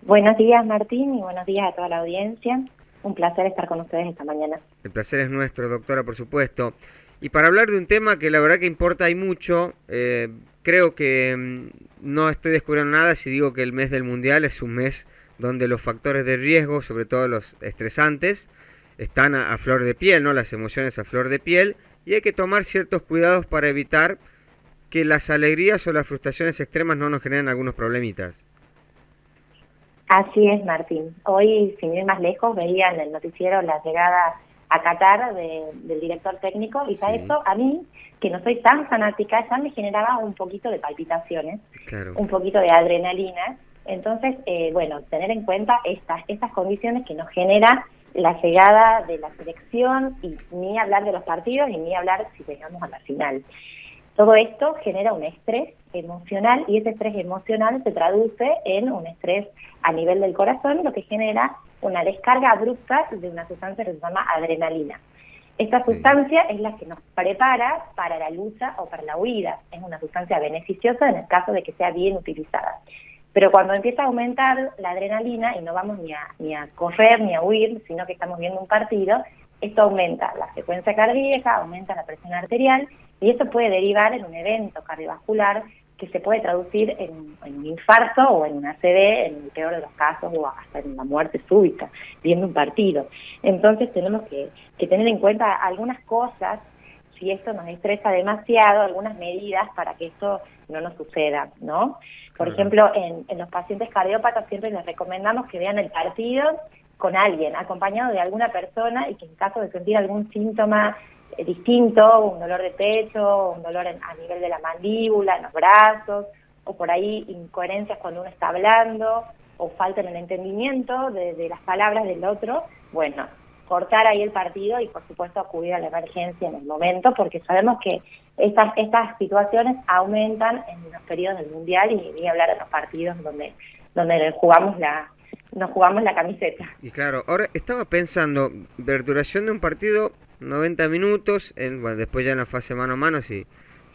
Buenos días, Martín, y buenos días a toda la audiencia. Un placer estar con ustedes esta mañana. El placer es nuestro, doctora, por supuesto. Y para hablar de un tema que la verdad que importa y mucho, creo que no estoy descubriendo nada si digo que el mes del Mundial es un mes donde los factores de riesgo, sobre todo los estresantes, están a flor de piel, ¿no? Las emociones a flor de piel, y hay que tomar ciertos cuidados para evitar que las alegrías o las frustraciones extremas no nos generen algunos problemitas. Así es, Martín. Hoy, sin ir más lejos, veía en el noticiero la llegada a Qatar del director técnico, y ya Sí, eso a mí, que no soy tan fanática, ya me generaba un poquito de palpitaciones, claro. un poquito de adrenalina. Entonces, bueno, tener en cuenta estas condiciones que nos genera la llegada de la selección, y ni hablar de los partidos y ni hablar si llegamos a la final. Todo esto genera un estrés emocional, y ese estrés emocional se traduce en un estrés a nivel del corazón, lo que genera una descarga abrupta de una sustancia que se llama adrenalina. Esta Sí. sustancia es la que nos prepara para la lucha o para la huida. Es una sustancia beneficiosa en el caso de que sea bien utilizada. Pero cuando empieza a aumentar la adrenalina y no vamos ni a correr ni a huir, sino que estamos viendo un partido, esto aumenta la frecuencia cardíaca, aumenta la presión arterial, y esto puede derivar en un evento cardiovascular que se puede traducir en un infarto o en una ACV, en el peor de los casos, o hasta en la muerte súbita, viendo un partido. Entonces tenemos que tener en cuenta algunas cosas, si esto nos estresa demasiado, algunas medidas para que esto no nos suceda, ¿no? Por Claro. ejemplo, en los pacientes cardiópatas siempre les recomendamos que vean el partido con alguien, acompañado de alguna persona, y que en caso de sentir algún síntoma distinto, un dolor de pecho, un dolor a nivel de la mandíbula, en los brazos, o por ahí incoherencias cuando uno está hablando, o falta en el entendimiento de las palabras del otro, bueno, cortar ahí el partido y por supuesto acudir a la emergencia en el momento, porque sabemos que estas situaciones aumentan en los periodos del Mundial, y ni hablar de los partidos donde nos jugamos la camiseta. Y claro, ahora estaba pensando, duración de un partido, 90 minutos, bueno, después ya en la fase mano a mano, si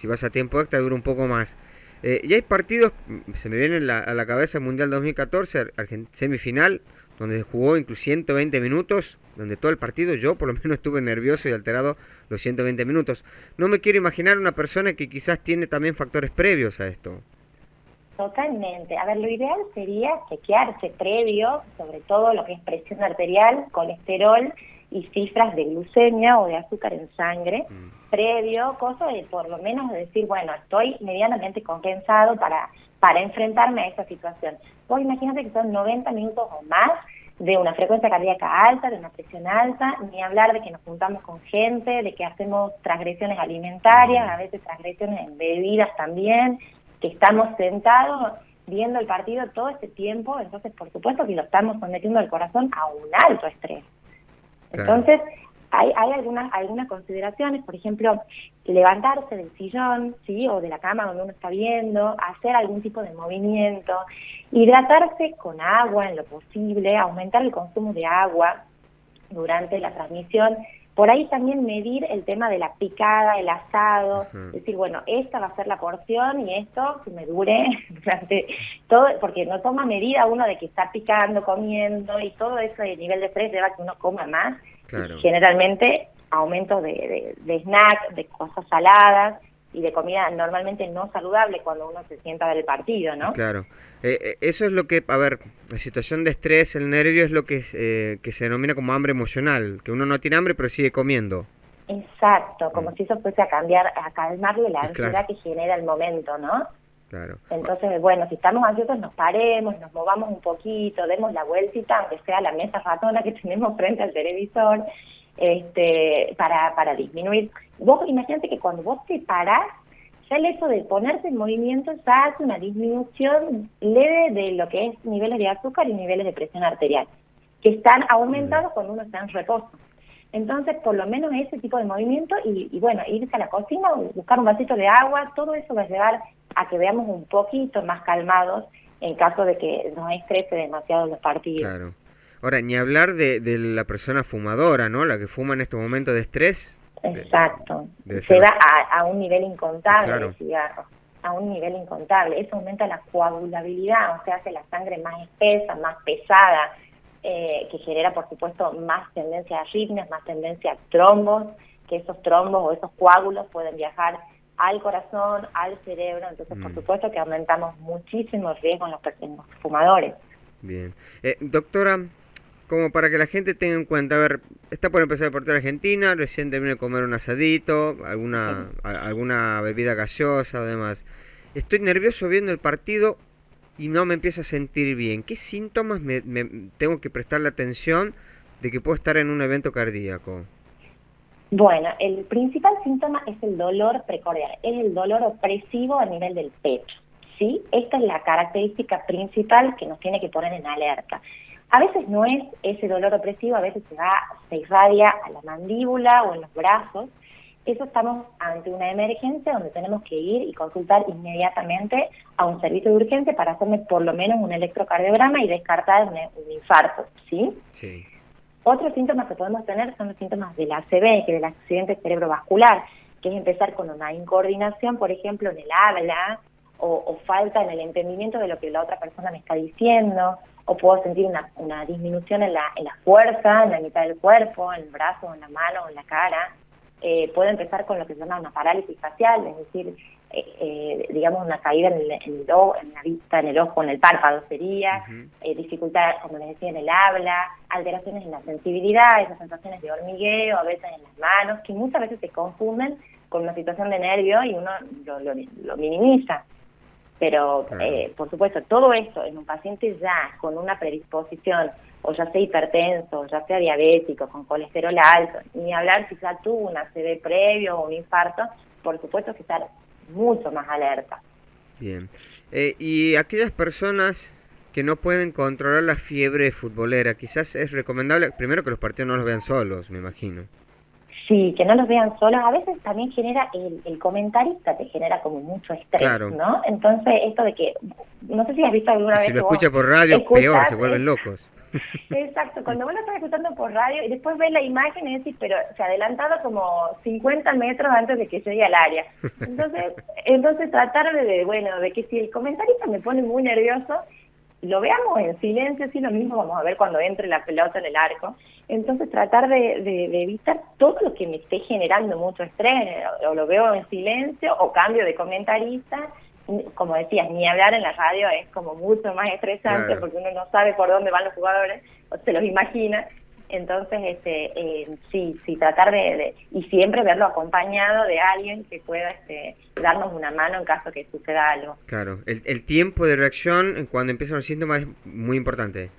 vas a tiempo extra, dura un poco más. Y hay partidos, se me viene a la cabeza el Mundial 2014, semifinal, donde jugó incluso 120 minutos, donde todo el partido, yo por lo menos estuve nervioso y alterado los 120 minutos. No me quiero imaginar una persona que quizás tiene también factores previos a esto. Totalmente. A ver, lo ideal sería chequearse previo, sobre todo lo que es presión arterial, colesterol y cifras de glucemia o de azúcar en sangre, previo, cosa de por lo menos decir, bueno, estoy medianamente compensado para enfrentarme a esa situación. Vos imagínate que son 90 minutos o más de una frecuencia cardíaca alta, de una presión alta, ni hablar de que nos juntamos con gente, de que hacemos transgresiones alimentarias, a veces transgresiones en bebidas también, que estamos sentados viendo el partido todo este tiempo. Entonces por supuesto que lo estamos sometiendo al corazón a un alto estrés. Claro. Entonces hay algunas consideraciones, por ejemplo, levantarse del sillón, ¿sí?, o de la cama donde uno está viendo, hacer algún tipo de movimiento, hidratarse con agua en lo posible, aumentar el consumo de agua durante la transmisión. Por ahí también medir el tema de la picada, el asado, decir, bueno, esta va a ser la porción y esto que me dure durante todo, porque no toma medida uno de que está picando, comiendo, y todo eso de nivel de estrés lleva a que uno coma más, Claro. y generalmente aumento de snack, de cosas saladas y de comida normalmente no saludable cuando uno se sienta a ver el partido, ¿no? Claro. Eso es lo que, a ver, la situación de estrés, el nervio es lo que se denomina como hambre emocional, que uno no tiene hambre pero sigue comiendo. Exacto, como si eso fuese a cambiar, a calmarle la Y claro, ansiedad que genera el momento, ¿no? claro. Entonces, bueno, si estamos ansiosos nos paremos, nos movamos un poquito, demos la vueltita, aunque sea la mesa ratona que tenemos frente al televisor, para disminuir. Vos imagínate que cuando vos te parás, ya el hecho de ponerse en movimiento ya hace una disminución leve de lo que es niveles de azúcar y niveles de presión arterial, que están aumentados cuando uno está en reposo. Entonces, por lo menos ese tipo de movimiento y bueno, irse a la cocina, buscar un vasito de agua, todo eso va a llevar a que veamos un poquito más calmados en caso de que nos estrese demasiado los partidos. Claro. Ahora, ni hablar de la persona fumadora, ¿no? La que fuma en estos momentos de estrés. Exacto. Debe ser Lleva a un nivel incontable claro. de cigarros. a un nivel incontable. Eso aumenta la coagulabilidad, o sea, hace la sangre más espesa, más pesada, que genera, por supuesto, más tendencia a arritmias, más tendencia a trombos, que esos trombos o esos coágulos pueden viajar al corazón, al cerebro. Entonces, por supuesto que aumentamos muchísimo el riesgo en los fumadores. Bien. Doctora, como para que la gente tenga en cuenta, a ver, está por empezar el partido de Argentina, recién terminó de comer un asadito, alguna bebida gaseosa o demás. Estoy nervioso viendo el partido y no me empiezo a sentir bien. ¿Qué síntomas me tengo que prestarle atención de que puedo estar en un evento cardíaco? Bueno, el principal síntoma es el dolor precordial, es el dolor opresivo a nivel del pecho, ¿sí? Esta es la característica principal que nos tiene que poner en alerta. A veces no es ese dolor opresivo, a veces se irradia a la mandíbula o en los brazos. Eso estamos ante una emergencia donde tenemos que ir y consultar inmediatamente a un servicio de urgencia para hacerme por lo menos un electrocardiograma y descartar un infarto, ¿sí? Sí. Otros síntomas que podemos tener son los síntomas del ACV, que es el accidente cerebrovascular, que es empezar con una incoordinación, por ejemplo, en el habla, o falta en el entendimiento de lo que la otra persona me está diciendo, o puedo sentir una disminución en la fuerza, en la mitad del cuerpo, en el brazo, en la mano, en la cara. Puede empezar con lo que se llama una parálisis facial, es decir, digamos una caída en la vista, en el ojo, en el párpado sería, dificultad, como les decía, en el habla, alteraciones en la sensibilidad, esas sensaciones de hormigueo, a veces en las manos, que muchas veces se confunden con una situación de nervio y uno lo minimiza. Pero, por supuesto, todo esto en un paciente ya con una predisposición, o ya sea hipertenso, o ya sea diabético, con colesterol alto, ni hablar si ya tuvo un ACV previo o un infarto, por supuesto que estar mucho más alerta. Bien. Y aquellas personas que no pueden controlar la fiebre futbolera, quizás es recomendable, primero que los partidos no los vean solos, me imagino. Sí, que no los vean solos. A veces también genera, el comentarista te genera como mucho estrés, claro, ¿no? Entonces, esto de que, no sé si has visto alguna vez... Si lo escucha por radio, peor, se vuelven locos. Exacto, cuando vos lo estás escuchando por radio y después ves la imagen y decís, pero se ha adelantado como 50 metros antes de que llegue al área. Entonces tratar de que si el comentarista me pone muy nervioso, lo veamos en silencio, así lo mismo vamos a ver cuando entre la pelota en el arco. Entonces tratar de evitar todo lo que me esté generando mucho estrés, o lo veo en silencio, o cambio de comentarista. Como decías, ni hablar en la radio es como mucho más estresante, claro, porque uno no sabe por dónde van los jugadores, o se los imagina. Entonces, sí, tratar y siempre verlo acompañado de alguien que pueda darnos una mano en caso que suceda algo. Claro, el tiempo de reacción cuando empiezan los síntomas es muy importante.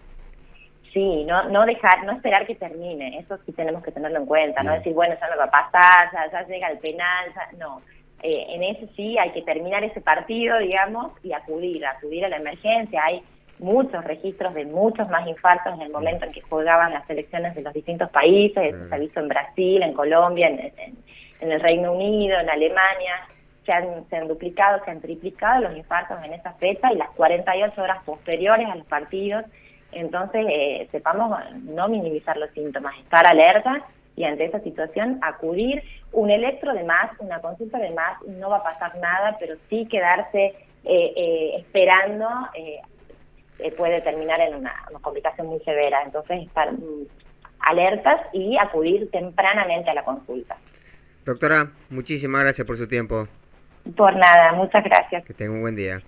Sí, no esperar que termine, eso sí tenemos que tenerlo en cuenta, no decir, bueno, ya me va a pasar, ya llega el penal, no. En eso sí hay que terminar ese partido, digamos, y acudir a la emergencia. Hay muchos registros de muchos más infartos en el momento en que jugaban las selecciones de los distintos países. Eso se ha visto en Brasil, en Colombia, en el Reino Unido, en Alemania. Se han duplicado, se han triplicado los infartos en esa fecha y las 48 horas posteriores a los partidos. Entonces, sepamos no minimizar los síntomas, estar alerta y ante esa situación acudir. Un electro de más, una consulta de más, no va a pasar nada, pero sí quedarse esperando puede terminar en una complicación muy severa. Entonces, estar alertas y acudir tempranamente a la consulta. Doctora, muchísimas gracias por su tiempo. Por nada, muchas gracias. Que tenga un buen día.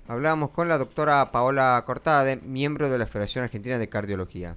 Hablábamos con la doctora Paola Cortade, miembro de la Federación Argentina de Cardiología.